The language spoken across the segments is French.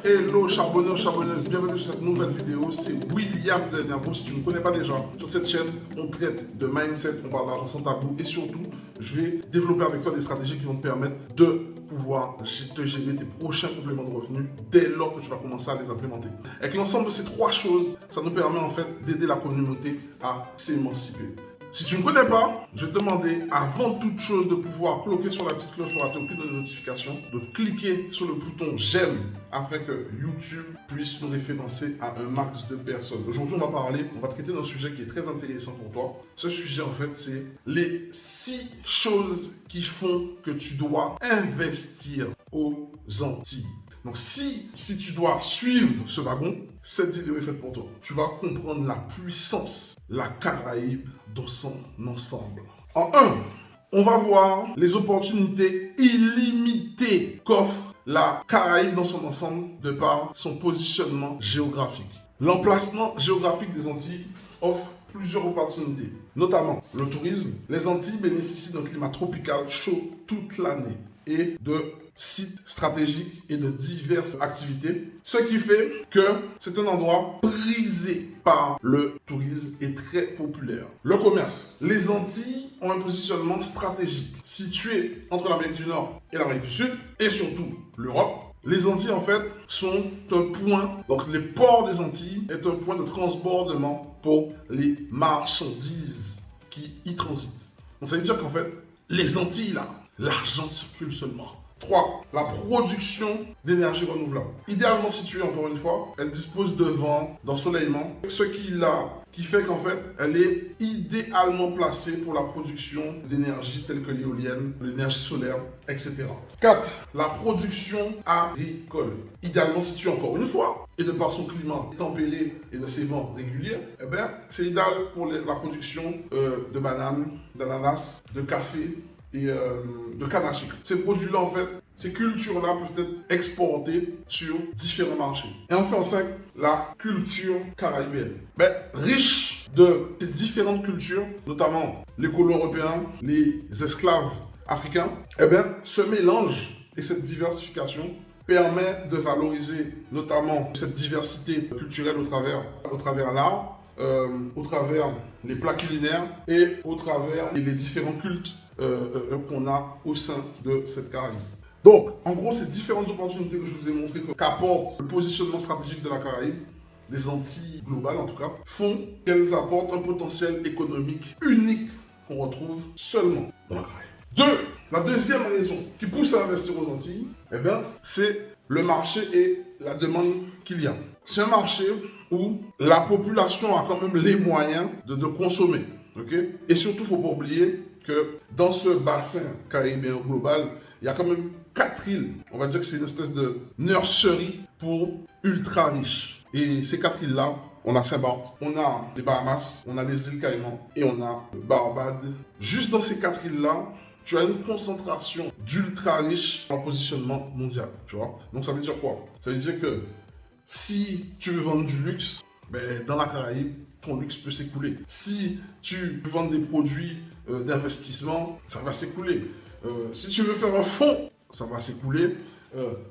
Hello charbonneurs, charbonneuses, bienvenue sur cette nouvelle vidéo, c'est William Delniabo. Si tu ne me connais pas déjà, sur cette chaîne, on traite de mindset, on parle d'argent sans tabou et surtout, je vais développer avec toi des stratégies qui vont te permettre de pouvoir te gérer tes prochains compléments de revenus dès lors que tu vas commencer à les implémenter. Avec l'ensemble de ces trois choses, ça nous permet en fait d'aider la communauté à s'émanciper. Si tu ne me connais pas, je vais te demander avant toute chose de pouvoir cliquer sur la petite cloche pour rater aucune de notifications, de cliquer sur le bouton j'aime afin que YouTube puisse nous référencer à un max de personnes. Aujourd'hui, on va traiter d'un sujet qui est très intéressant pour toi. Ce sujet, en fait, c'est les 6 choses qui font que tu dois investir aux Antilles. Donc si tu dois suivre ce wagon, cette vidéo est faite pour toi. Tu vas comprendre la puissance, la Caraïbe dans son ensemble. En 1, on va voir les opportunités illimitées qu'offre la Caraïbe dans son ensemble de par son positionnement géographique. L'emplacement géographique des Antilles offre plusieurs opportunités, notamment le tourisme. Les Antilles bénéficient d'un climat tropical chaud toute l'année et de sites stratégiques et de diverses activités, ce qui fait que c'est un endroit prisé par le tourisme et très populaire. Le commerce. Les Antilles ont un positionnement stratégique situé entre l'Amérique du Nord et l'Amérique du Sud et surtout l'Europe. Les Antilles, en fait, sont un point, donc les ports des Antilles est un point de transbordement pour les marchandises qui y transitent. Donc ça veut dire qu'en fait, les Antilles, là, l'argent circule seulement. 3. La production d'énergie renouvelable. Idéalement située, encore une fois, elle dispose de vent, d'ensoleillement, ce qui fait qu'en fait, elle est idéalement placée pour la production d'énergie telle que l'éolienne, l'énergie solaire, etc. 4. La production agricole. Idéalement située, encore une fois, et de par son climat tempéré et de ses vents réguliers, eh bien, c'est idéal pour la production de bananes, d'ananas, de café, et de canne à sucre. Ces produits-là, en fait, ces cultures-là peuvent être exportées sur différents marchés. Et enfin, en 5, la culture caribéenne. Riche de ces différentes cultures, notamment les colons européens, les esclaves africains, ce mélange et cette diversification permet de valoriser notamment cette diversité culturelle au travers l'art, au travers les plats culinaires et au travers les différents cultes qu'on a au sein de cette Caraïbe. Donc, en gros, ces différentes opportunités que je vous ai montrées qu'apporte le positionnement stratégique de la Caraïbe, des Antilles globales en tout cas, font qu'elles apportent un potentiel économique unique qu'on retrouve seulement dans la Caraïbe. La deuxième raison qui pousse à investir aux Antilles, c'est le marché et la demande qu'il y a. C'est un marché où la population a quand même les moyens de consommer. Okay? Et surtout, il ne faut pas oublier que dans ce bassin caribéen global, il y a quand même 4 îles. On va dire que c'est une espèce de nurserie pour ultra riches. Et ces 4 îles-là, on a Saint-Barth, on a les Bahamas, on a les îles Caïmans et on a Barbade. Juste dans ces 4 îles-là, tu as une concentration d'ultra riches en positionnement mondial. Tu vois? Donc ça veut dire quoi? Ça veut dire que si tu veux vendre du luxe, dans la Caraïbe, ton luxe peut s'écouler. Si tu veux vendre des produits d'investissement, ça va s'écouler. Si tu veux faire un fonds, ça va s'écouler.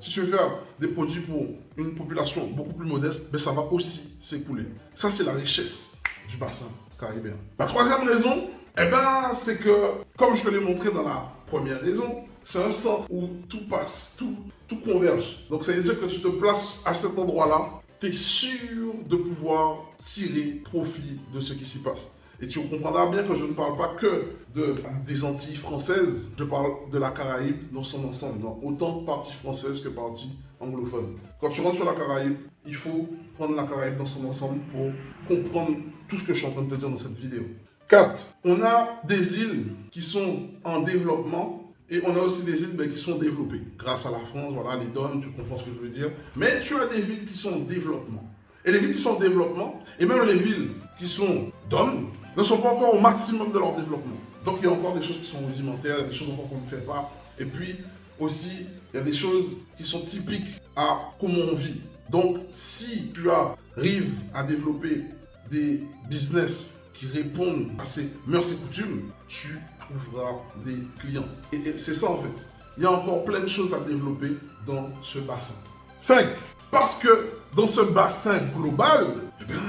Si tu veux faire des produits pour une population beaucoup plus modeste, ça va aussi s'écouler. Ça, c'est la richesse du bassin caribéen. La troisième raison, c'est que, comme je te l'ai montré dans la première raison, c'est un centre où tout passe, tout converge. Donc ça veut dire que tu te places à cet endroit-là, tu es sûr de pouvoir tirer profit de ce qui s'y passe. Et tu comprendras bien que je ne parle pas que des Antilles françaises, je parle de la Caraïbe dans son ensemble, dans autant de parties françaises que parties anglophones. Quand tu rentres sur la Caraïbe, il faut prendre la Caraïbe dans son ensemble pour comprendre tout ce que je suis en train de te dire dans cette vidéo. 4. On a des îles qui sont en développement et on a aussi des îles qui sont développées. Grâce à la France, voilà, les DOM, tu comprends ce que je veux dire. Mais tu as des villes qui sont en développement. Et les villes qui sont en développement, et même les villes qui sont DOM, ne sont pas encore au maximum de leur développement. Donc il y a encore des choses qui sont rudimentaires, des choses encore qu'on ne fait pas. Et puis aussi, il y a des choses qui sont typiques à comment on vit. Donc si tu arrives à développer des business qui répondent à ces mœurs et coutumes, tu trouveras des clients. Et c'est ça en fait. Il y a encore plein de choses à développer dans ce bassin. 5. Parce que dans ce bassin global, eh bien,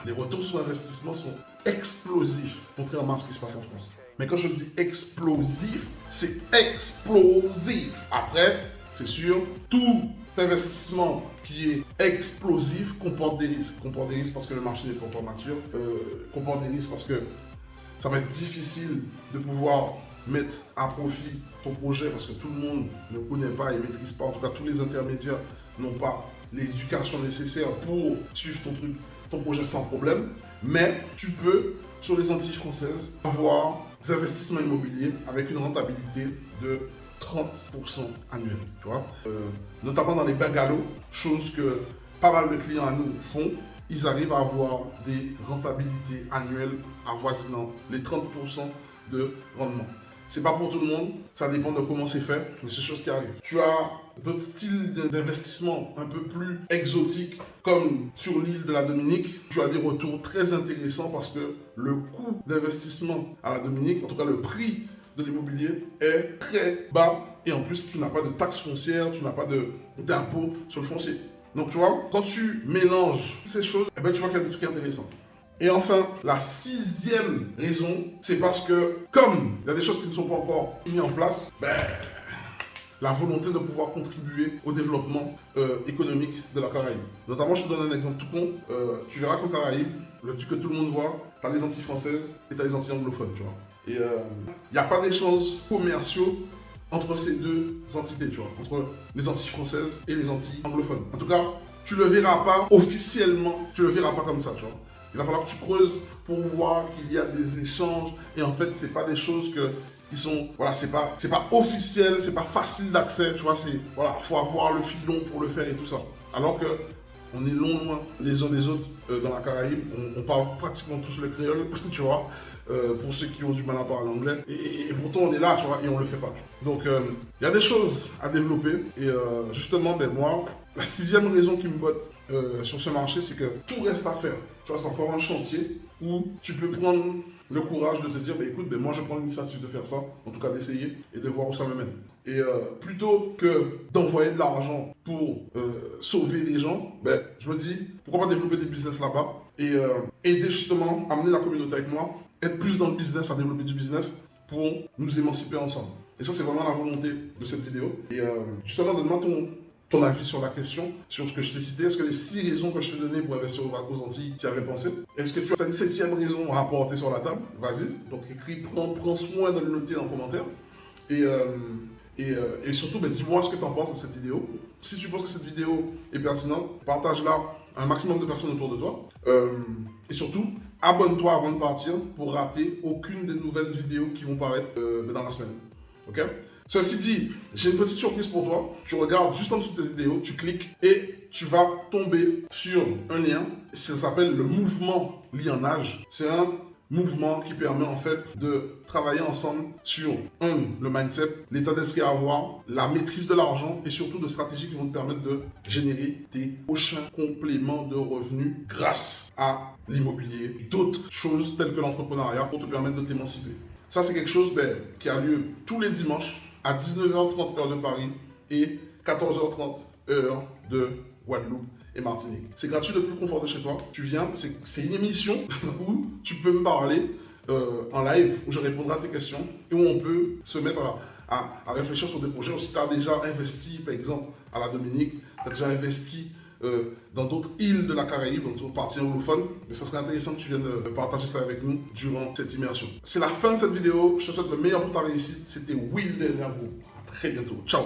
les retours sur investissement sont explosifs, contrairement à ce qui se passe en France. Mais quand je dis explosif, c'est explosif. Après, c'est sûr, tout investissement qui est explosif comporte des risques. Comporte des risques parce que le marché n'est pas encore mature. Comporte des risques parce que ça va être difficile de pouvoir mettre à profit ton projet parce que tout le monde ne connaît pas et ne maîtrise pas. En tout cas, tous les intermédiaires n'ont pas l'éducation nécessaire pour suivre ton truc, ton projet sans problème. Mais tu peux, sur les Antilles françaises, avoir des investissements immobiliers avec une rentabilité de 30% annuel, tu vois. Notamment dans les bungalows, chose que pas mal de clients à nous font, ils arrivent à avoir des rentabilités annuelles avoisinant les 30% de rendement. C'est pas pour tout le monde, ça dépend de comment c'est fait, mais c'est chose qui arrive. Tu as d'autres styles d'investissement un peu plus exotiques, comme sur l'île de la Dominique. Tu as des retours très intéressants parce que le coût d'investissement à la Dominique, en tout cas le prix de l'immobilier, est très bas. Et en plus, tu n'as pas de taxes foncières, tu n'as pas d'impôt sur le foncier. Donc tu vois, quand tu mélanges ces choses, eh ben, tu vois qu'il y a des trucs intéressants. Et enfin, la 6e raison, c'est parce que comme il y a des choses qui ne sont pas encore mises en place, ben, la volonté de pouvoir contribuer au développement économique de la Caraïbe. Notamment, je te donne un exemple tout con. Tu verras qu'en Caraïbe, le truc que tout le monde voit, tu as les Antilles françaises et tu as les Antilles anglophones, tu vois. Et il n'y a pas d'échanges commerciaux entre ces deux entités, tu vois, entre les Antilles françaises et les Antilles anglophones. En tout cas, tu le verras pas officiellement, tu le verras pas comme ça, tu vois. Il va falloir que tu creuses pour voir qu'il y a des échanges et en fait, c'est pas des choses qui sont, voilà, c'est pas officiel, c'est pas facile d'accès, tu vois, voilà, faut avoir le filon pour le faire et tout ça. Alors que on est loin les uns des autres dans la Caraïbe, on parle pratiquement tous le créole, tu vois. Pour ceux qui ont du mal à parler anglais. Et pourtant, on est là, tu vois, et on le fait pas. Donc, il y a des choses à développer. Et justement, ben, moi, la 6e raison qui me botte sur ce marché, c'est que tout reste à faire. Tu vois, c'est encore un chantier où tu peux prendre le courage de te dire, ben, écoute, ben, moi, je prends l'initiative de faire ça, en tout cas d'essayer, et de voir où ça me mène. Et plutôt que d'envoyer de l'argent pour sauver des gens, ben, je me dis, pourquoi pas développer des business là-bas et aider justement, amener la communauté avec moi, être plus dans le business, à développer du business pour nous émanciper ensemble. Et ça, c'est vraiment la volonté de cette vidéo. Et justement, donne-moi ton avis sur la question, sur ce que je t'ai cité. Est-ce que les 6 raisons que je t'ai données pour investir aux Antilles, tu y avais pensé? Est-ce que tu as une 7e raison à apporter sur la table? Vas-y. Donc écris, prends soin de le noter en commentaire. Et surtout, ben, dis-moi ce que tu en penses de cette vidéo. Si tu penses que cette vidéo est pertinente, partage-la à un maximum de personnes autour de toi. Et surtout, abonne-toi avant de partir pour rater aucune des nouvelles vidéos qui vont paraître dans la semaine. Ok? Ceci dit, j'ai une petite surprise pour toi. Tu regardes juste en dessous de cette vidéo, tu cliques et tu vas tomber sur un lien. Ça s'appelle le mouvement Lionnage. C'est un mouvement qui permet en fait de travailler ensemble sur le mindset, l'état d'esprit à avoir, la maîtrise de l'argent et surtout de stratégies qui vont te permettre de générer tes prochains compléments de revenus grâce à l'immobilier et d'autres choses telles que l'entrepreneuriat pour te permettre de t'émanciper. Ça, c'est quelque chose qui a lieu tous les dimanches à 19h30 heure de Paris et 14h30 heure de Guadeloupe et Martinique. C'est gratuit depuis le confort de chez toi. Tu viens, c'est une émission où tu peux me parler en live, où je répondrai à tes questions et où on peut se mettre à réfléchir sur des projets. Si tu as déjà investi, par exemple, à la Dominique, tu as déjà investi dans d'autres îles de la Caraïbe, dans d'autres parties anglophones, mais ça serait intéressant que tu viennes partager ça avec nous durant cette immersion. C'est la fin de cette vidéo. Je te souhaite le meilleur pour ta réussite. C'était Will Delnabou. À très bientôt. Ciao.